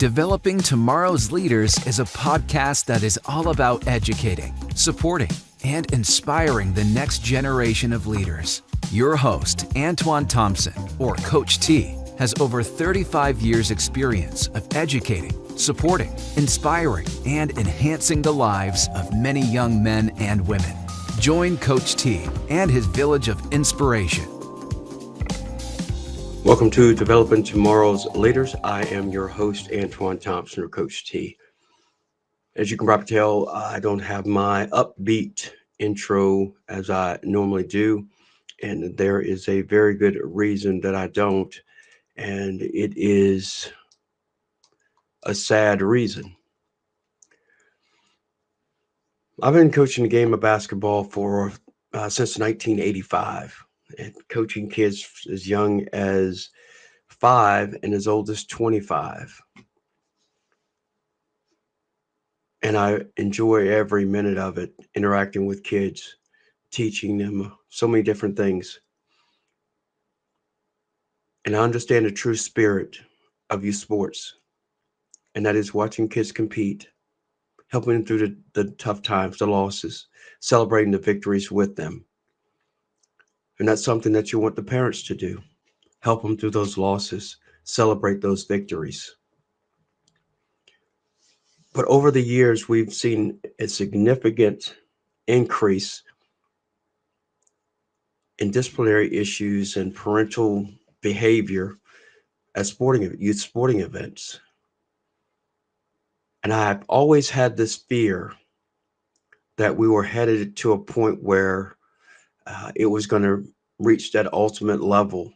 Developing Tomorrow's Leaders is a podcast that is all about educating, supporting, and inspiring the next generation of leaders. Your host, Antoine Thompson, or Coach T, has over 35 years' experience of educating, supporting, inspiring, and enhancing the lives of many young men and women. Join Coach T and his village of inspiration. Welcome to Developing Tomorrow's Leaders. I am your host, Antoine Thompson, or Coach T. As you can probably tell, I don't have my upbeat intro as I normally do, and there is a very good reason that I don't, and it is a sad reason. I've been coaching the game of basketball for since 1985, and coaching kids as young as 5 and as old as 25. And I enjoy every minute of it, interacting with kids, teaching them so many different things. And I understand the true spirit of youth sports, and that is watching kids compete, helping them through the tough times, the losses, celebrating the victories with them. And that's something that you want the parents to do. Help them through those losses, celebrate those victories. But over the years, we've seen a significant increase in disciplinary issues and parental behavior at youth sporting events. And I've always had this fear that we were headed to a point where it was going to reach that ultimate level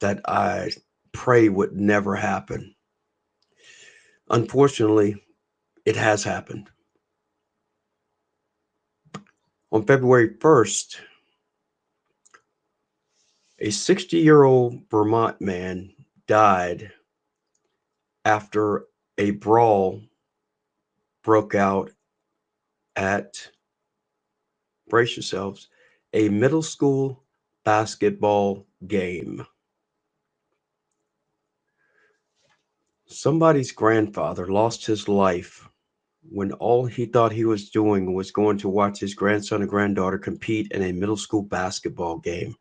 that I pray would never happen. Unfortunately, it has happened. On February 1st, a 60-year-old Vermont man died after a brawl broke out at, brace yourselves, a middle school basketball game. Somebody's grandfather lost his life when all he thought he was doing was going to watch his grandson and granddaughter compete in a middle school basketball game.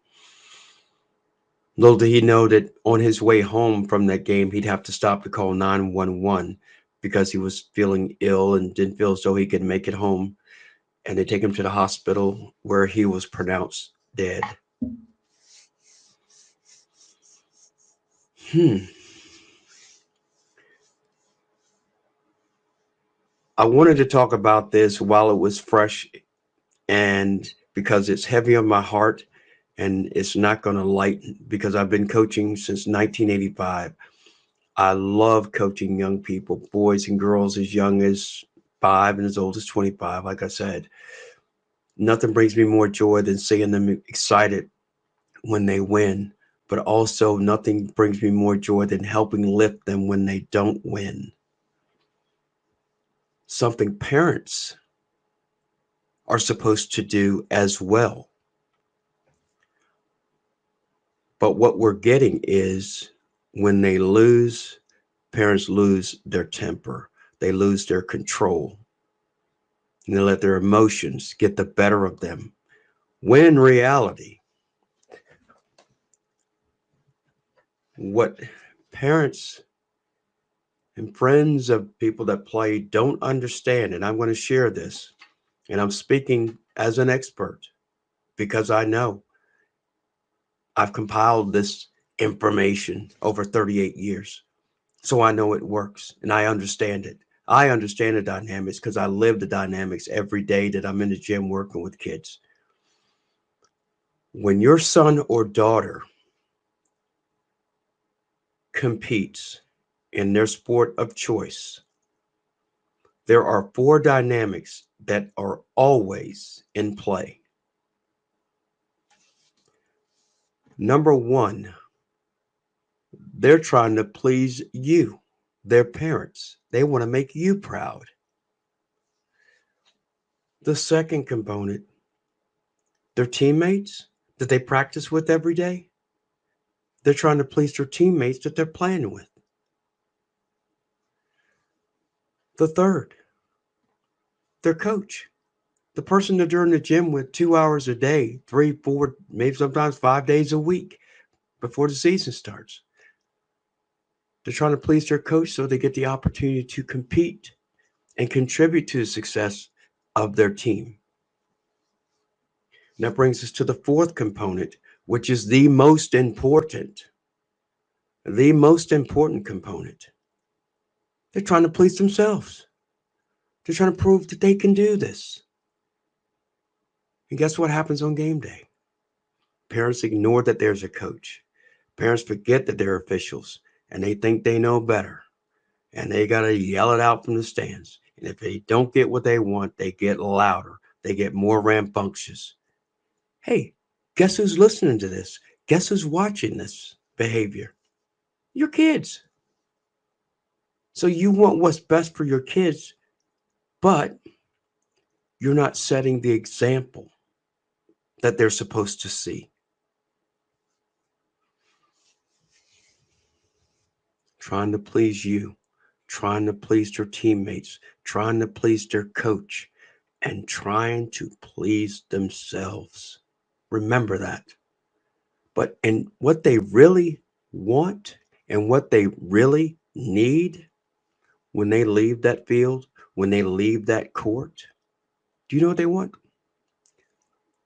Little did he know that on his way home from that game, he'd have to stop to call 911 because he was feeling ill and didn't feel as though he could make it home. And they take him to the hospital where he was pronounced dead. I wanted to talk about this while it was fresh, and because it's heavy on my heart and it's not going to lighten, because I've been coaching since 1985. I love coaching young people, boys and girls as young as 5 and as old as 25. Like I said, nothing brings me more joy than seeing them excited when they win, but also nothing brings me more joy than helping lift them when they don't win. Something parents are supposed to do as well. But what we're getting is when they lose, parents lose their temper. They lose their control. And they let their emotions get the better of them. When in reality, what parents and friends of people that play don't understand, and I'm going to share this, and I'm speaking as an expert because I know I've compiled this information over 38 years. So I know it works and I understand it. I understand the dynamics because I live the dynamics every day that I'm in the gym working with kids. When your son or daughter competes in their sport of choice, there are 4 dynamics that are always in play. Number 1, they're trying to please you, their parents. They want to make you proud. The second component, their teammates that they practice with every day. They're trying to please their teammates that they're playing with. The third, their coach. The person that they're in the gym with 2 hours a day, 3, 4, maybe sometimes 5 days a week before the season starts. They're trying to please their coach so they get the opportunity to compete and contribute to the success of their team. And that brings us to the fourth component, which is the most important component. They're trying to please themselves. They're trying to prove that they can do this. And guess what happens on game day? Parents ignore that there's a coach. Parents forget that they're officials and they think they know better. And they got to yell it out from the stands. And if they don't get what they want, they get louder. They get more rambunctious. Hey, guess who's listening to this? Guess who's watching this behavior? Your kids. So you want what's best for your kids, but you're not setting the example that they're supposed to see. Trying to please you, trying to please their teammates, trying to please their coach, and trying to please themselves. Remember that. And what they really want and what they really need when they leave that field, when they leave that court, do you know what they want?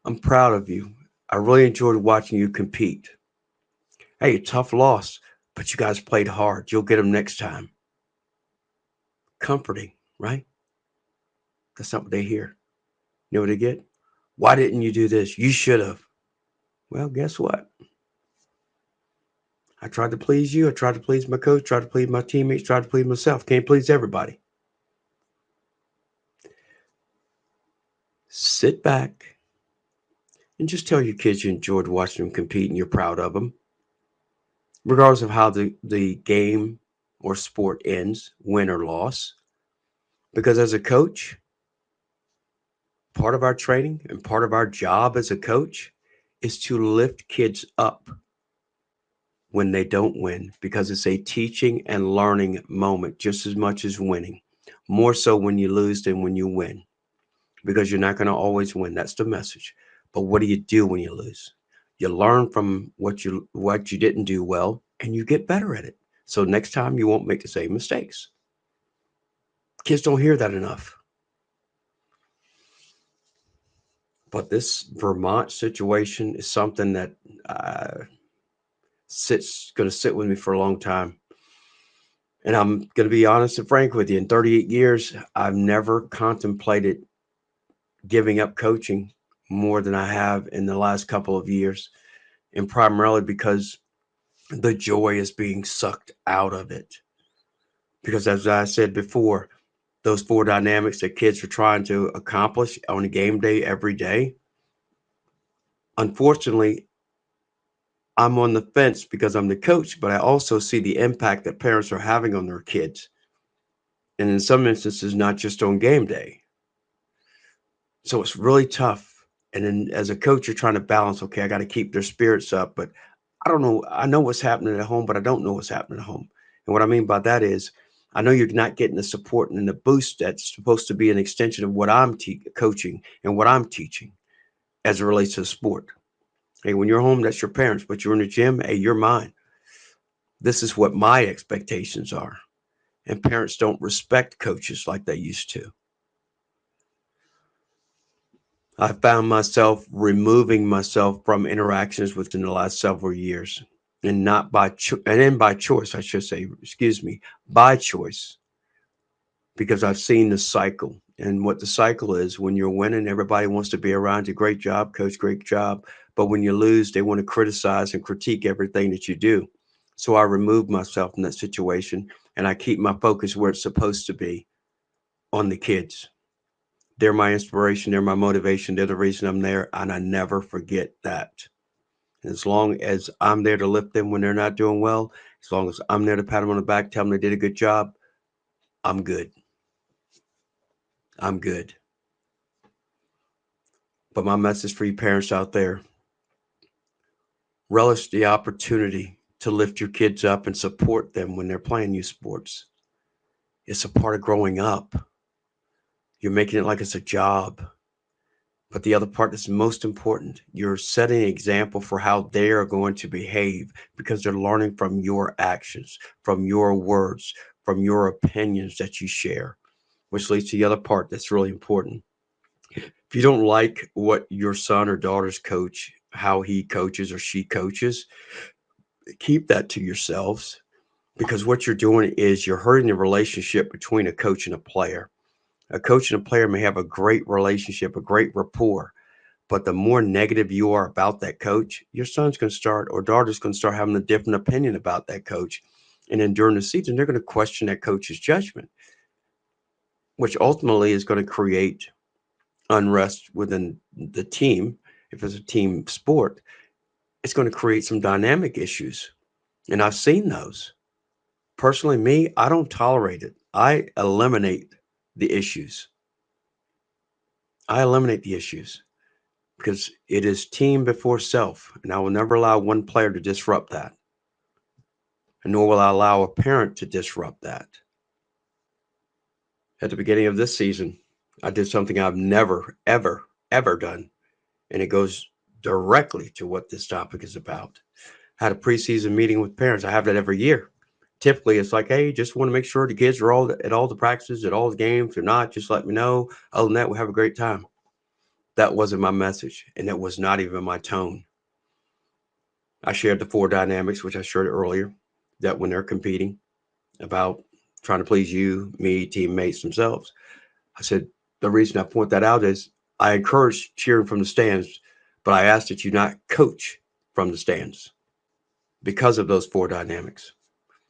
I'm proud of you. I really enjoyed watching you compete. Hey, tough loss, but you guys played hard. You'll get them next time. Comforting, right? That's not what they hear. You know what they get? Why didn't you do this? You should have. Well, guess what? I tried to please you. I tried to please my coach, tried to please my teammates, tried to please myself. Can't please everybody. Sit back and just tell your kids you enjoyed watching them compete and you're proud of them, regardless of how the game or sport ends, win or loss. Because as a coach, part of our training and part of our job as a coach is to lift kids up when they don't win because it's a teaching and learning moment just as much as winning. More so when you lose than when you win because you're not going to always win. That's the message. But what do you do when you lose? You learn from what you didn't do well and you get better at it. So next time you won't make the same mistakes. Kids don't hear that enough. But this Vermont situation is something that uh, going to sit with me for a long time. And I'm going to be honest and frank with you. In 38 years, I've never contemplated giving up coaching more than I have in the last couple of years. And primarily because the joy is being sucked out of it. Because as I said before, those four dynamics that kids are trying to accomplish on a game day every day, unfortunately, I'm on the fence because I'm the coach, but I also see the impact that parents are having on their kids. And in some instances, not just on game day. So it's really tough. And then as a coach, you're trying to balance, okay, I got to keep their spirits up, but I don't know. I know what's happening at home, but I don't know what's happening at home. And what I mean by that is, I know you're not getting the support and the boost that's supposed to be an extension of what I'm coaching and what I'm teaching as it relates to the sport. Hey, when you're home, that's your parents, but you're in the gym, hey, you're mine. This is what my expectations are. And parents don't respect coaches like they used to. I found myself removing myself from interactions within the last several years, and not and then by choice, I should say, excuse me, by choice, because I've seen the cycle. And what the cycle is, when you're winning, everybody wants to be around you. Great job, coach, great job. But when you lose, they want to criticize and critique everything that you do. So I remove myself from that situation and I keep my focus where it's supposed to be, on the kids. They're my inspiration. They're my motivation. They're the reason I'm there. And I never forget that. As long as I'm there to lift them when they're not doing well, as long as I'm there to pat them on the back, tell them they did a good job, I'm good. I'm good. But my message for you parents out there, relish the opportunity to lift your kids up and support them when they're playing youth sports. It's a part of growing up. You're making it like it's a job. But the other part that's most important, you're setting an example for how they are going to behave because they're learning from your actions, from your words, from your opinions that you share, which leads to the other part that's really important. If you don't like what your son or daughter's coach, how he coaches or she coaches, keep that to yourselves because what you're doing is you're hurting the relationship between a coach and a player. A coach and a player may have a great relationship, a great rapport, but the more negative you are about that coach, your son's going to start or daughter's going to start having a different opinion about that coach. And then during the season, they're going to question that coach's judgment, which ultimately is going to create unrest within the team. If it's a team sport, it's going to create some dynamic issues. And I've seen those. Personally, me, I don't tolerate it. I eliminate the issues. I eliminate the issues because it is team before self. And I will never allow one player to disrupt that. And nor will I allow a parent to disrupt that. At the beginning of this season, I did something I've never, ever, ever done. And it goes directly to what this topic is about. I had a preseason meeting with parents. I have that every year. Typically, it's like, hey, just want to make sure the kids are all at all the practices, at all the games. If they're not, just let me know. Other than that, we'll have a great time. That wasn't my message, and that was not even my tone. I shared the four dynamics, which I shared earlier, that when they're competing about trying to please you, me, teammates themselves. I said, the reason I point that out is I encourage cheering from the stands, but I ask that you not coach from the stands because of those four dynamics.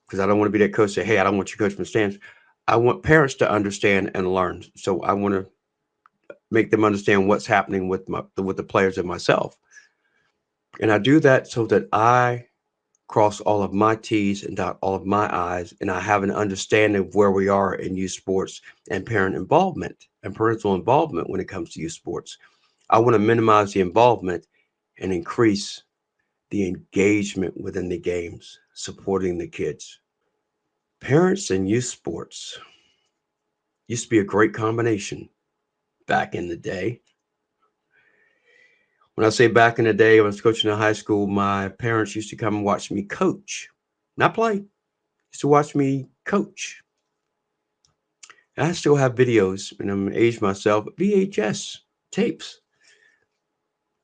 Because I don't want to be that coach say, hey, I don't want you to coach from the stands. I want parents to understand and learn. So I want to make them understand what's happening with the players and myself. And I do that so that I cross all of my T's and dot all of my I's, and I have an understanding of where we are in youth sports and parent involvement and parental involvement when it comes to youth sports. I want to minimize the involvement and increase the engagement within the games, supporting the kids. Parents and youth sports used to be a great combination back in the day. When I say back in the day, when I was coaching in high school, my parents used to come and watch me coach, not play, used to watch me coach. And I still have videos, and I'm aged myself, VHS tapes.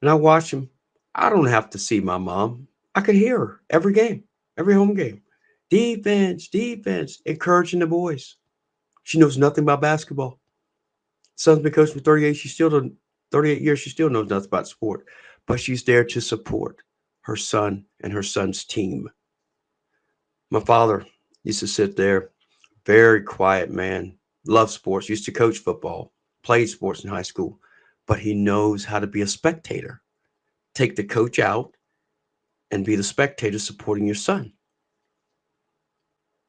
And I watch them. I don't have to see my mom. I could hear her every game, every home game. Defense, defense, encouraging the boys. She knows nothing about basketball. Son's been coaching for 38. She still doesn't, 38 years. She still knows nothing about sport, but she's there to support her son and her son's team. My father used to sit there, very quiet man, loved sports, used to coach football, played sports in high school, but he knows how to be a spectator. Take the coach out and be the spectator supporting your son.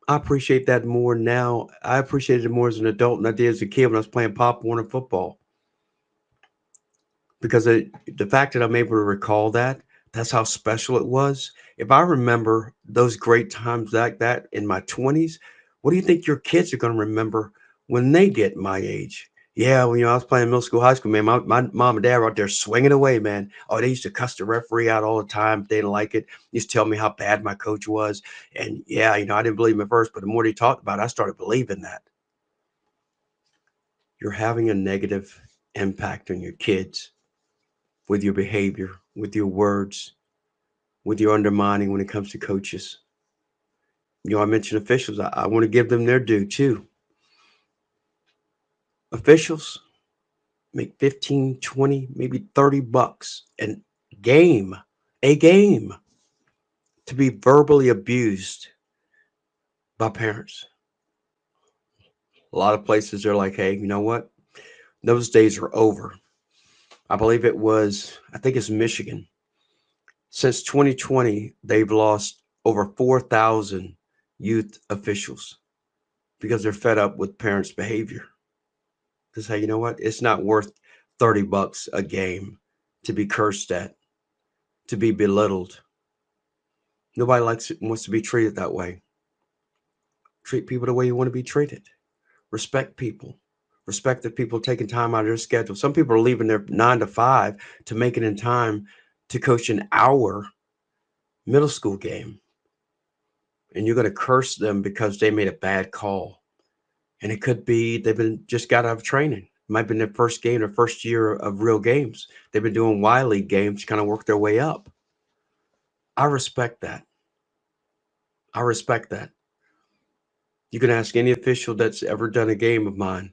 I appreciate that more now. I appreciated it more as an adult than I did as a kid when I was playing Pop Warner football. Because the fact that I'm able to recall that, that's how special it was. If I remember those great times like that in my 20s, what do you think your kids are going to remember when they get my age? Yeah, well, I was playing middle school, high school, man. My mom and dad were out there swinging away, man. Oh, they used to cuss the referee out all the time. They didn't like it. They used to tell me how bad my coach was. And yeah, I didn't believe him at first, but the more they talked about it, I started believing that. You're having a negative impact on your kids with your behavior, with your words, with your undermining when it comes to coaches. I mentioned officials. I want to give them their due too. Officials make 15, 20, maybe $30 and game, a game to be verbally abused by parents. A lot of places are like, hey, you know what? Those days are over. I think it's Michigan. Since 2020, they've lost over 4,000 youth officials because they're fed up with parents' behavior. To say, you know what, it's not worth $30 a game to be cursed at, to be belittled. Nobody wants to be treated that way. Treat people the way you want to be treated. Respect people. Respect that people taking time out of their schedule. Some people are leaving their 9 to 5 to make it in time to coach an hour middle school game. And you're going to curse them because they made a bad call. And it could be they've been just got out of training. It might have been their first game, their first year of real games. They've been doing Y League games, kind of work their way up. I respect that. I respect that. You can ask any official that's ever done a game of mine.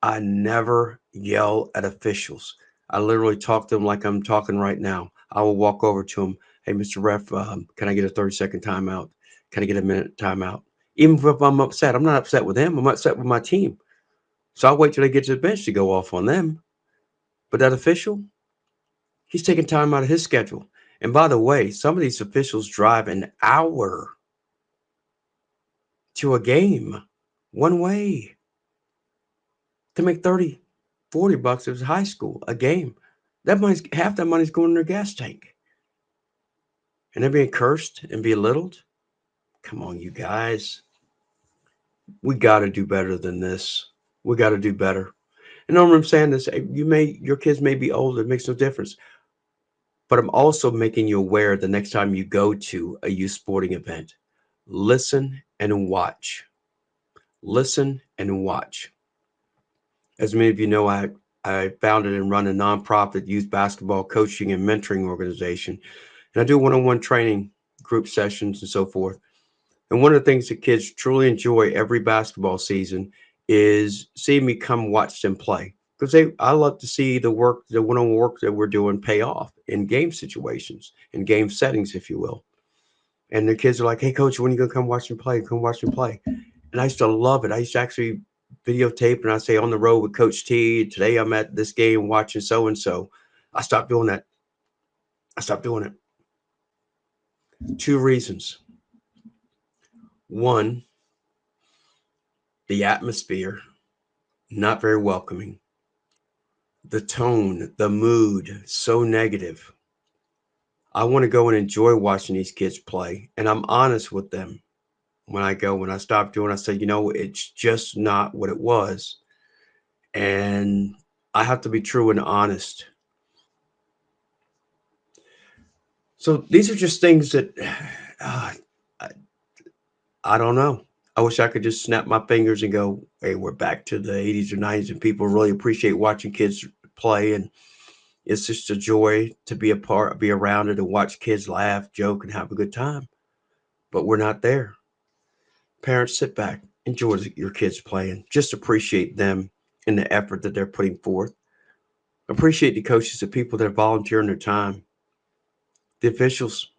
I never yell at officials. I literally talk to them like I'm talking right now. I will walk over to them. Hey, Mr. Ref, can I get a 30-second timeout? Can I get a minute timeout? Even if I'm upset, I'm not upset with them. I'm upset with my team. So I'll wait till they get to the bench to go off on them. But that official, he's taking time out of his schedule. And by the way, some of these officials drive an hour to a game one way to make 30, 40 bucks. It was high school, a game. That money's half that money's going in their gas tank. And they're being cursed and belittled. Come on, you guys. We got to do better than this. We got to do better. And I'm saying this, your kids may be older, it makes no difference. But I'm also making you aware the next time you go to a youth sporting event, listen and watch. Listen and watch. As many of you know, I founded and run a nonprofit youth basketball coaching and mentoring organization. And I do one-on-one training, group sessions, and so forth. And one of the things that kids truly enjoy every basketball season is seeing me come watch them play. Because I love to see the one-on-one work that we're doing pay off in game situations, in game settings, if you will. And the kids are like, "Hey, coach, when are you gonna come watch me play? Come watch me play." And I used to love it. I used to actually videotape and I say on the road with Coach T. Today I'm at this game watching so and so. I stopped doing that. I stopped doing it. Two reasons. One, the atmosphere, not very welcoming. The tone, the mood, so negative. I want to go and enjoy watching these kids play. And I'm honest with them when I stop doing, I say, it's just not what it was. And I have to be true and honest. So these are just things that uh, I, I don't know. I wish I could just snap my fingers and go, hey, we're back to the 80s or 90s, and people really appreciate watching kids play. And it's just a joy to be around it and watch kids laugh, joke, and have a good time. But we're not there. Parents, sit back, enjoy your kids playing. Just appreciate them and the effort that they're putting forth. Appreciate the coaches, the people that are volunteering their time, the officials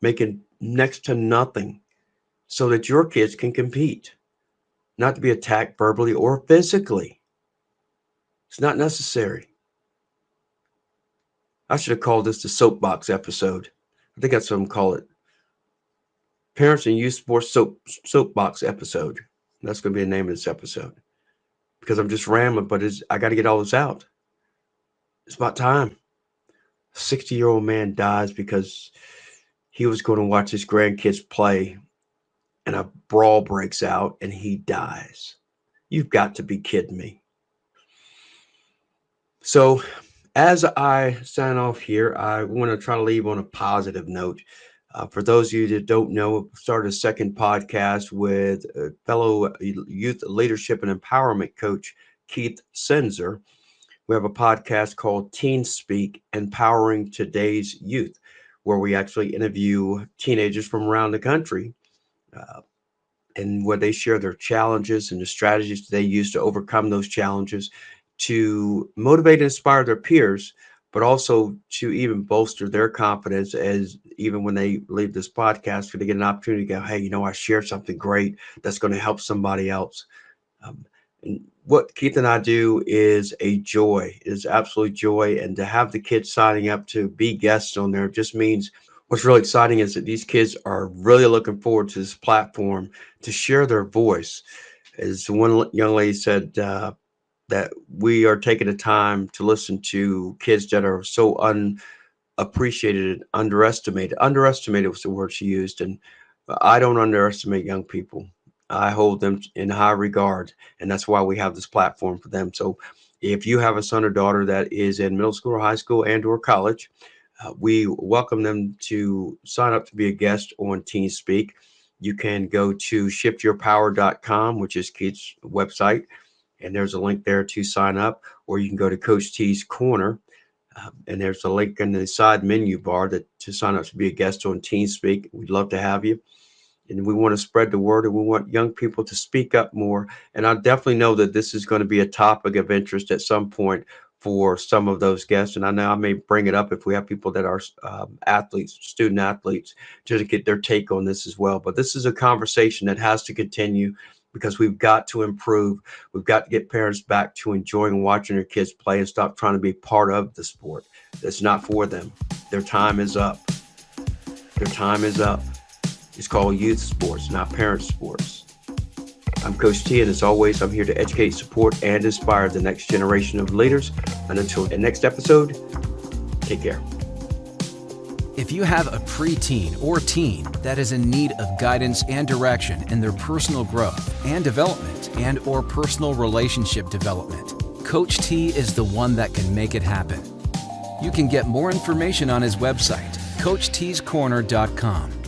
making next to nothing so that your kids can compete, not to be attacked verbally or physically. It's not necessary. I should have called this the soapbox episode. I think that's what I'm calling it. Parents and Youth Sports Soapbox episode. That's going to be the name of this episode because I'm just rambling, but I got to get all this out. It's about time. A 60-year-old man dies because he was going to watch his grandkids play and a brawl breaks out and he dies. You've got to be kidding me. So, as I sign off here, I want to try to leave on a positive note. For those of you that don't know, I started a second podcast with fellow youth leadership and empowerment coach, Keith Senzer. We have a podcast called Teen Speak, Empowering Today's Youth, where we actually interview teenagers from around the country and where they share their challenges and the strategies they use to overcome those challenges to motivate and inspire their peers, but also to even bolster their confidence as even when they leave this podcast, they get an opportunity to go, hey, I shared something great that's going to help somebody else. And what Keith and I do is a joy, is absolute joy. And to have the kids signing up to be guests on there just means what's really exciting is that these kids are really looking forward to this platform to share their voice. As one young lady said, that we are taking the time to listen to kids that are so unappreciated and underestimated. Underestimated was the word she used. And I don't underestimate young people. I hold them in high regard, and that's why we have this platform for them. So if you have a son or daughter that is in middle school or high school and or college, we welcome them to sign up to be a guest on Teen Speak. You can go to shiftyourpower.com, which is Keith's website, and there's a link there to sign up, or you can go to Coach T's Corner, and there's a link in the side menu bar to sign up to be a guest on Teen Speak. We'd love to have you. And we want to spread the word, and we want young people to speak up more. And I definitely know that this is going to be a topic of interest at some point for some of those guests. And I know I may bring it up if we have people that are athletes, student athletes, to get their take on this as well. But this is a conversation that has to continue because we've got to improve. We've got to get parents back to enjoying watching their kids play and stop trying to be part of the sport. That's not for them. Their time is up. Their time is up. It's called youth sports, not parent sports. I'm Coach T, and as always, I'm here to educate, support, and inspire the next generation of leaders. And until the next episode, take care. If you have a preteen or teen that is in need of guidance and direction in their personal growth and development and or personal relationship development, Coach T is the one that can make it happen. You can get more information on his website, CoachTsCorner.com.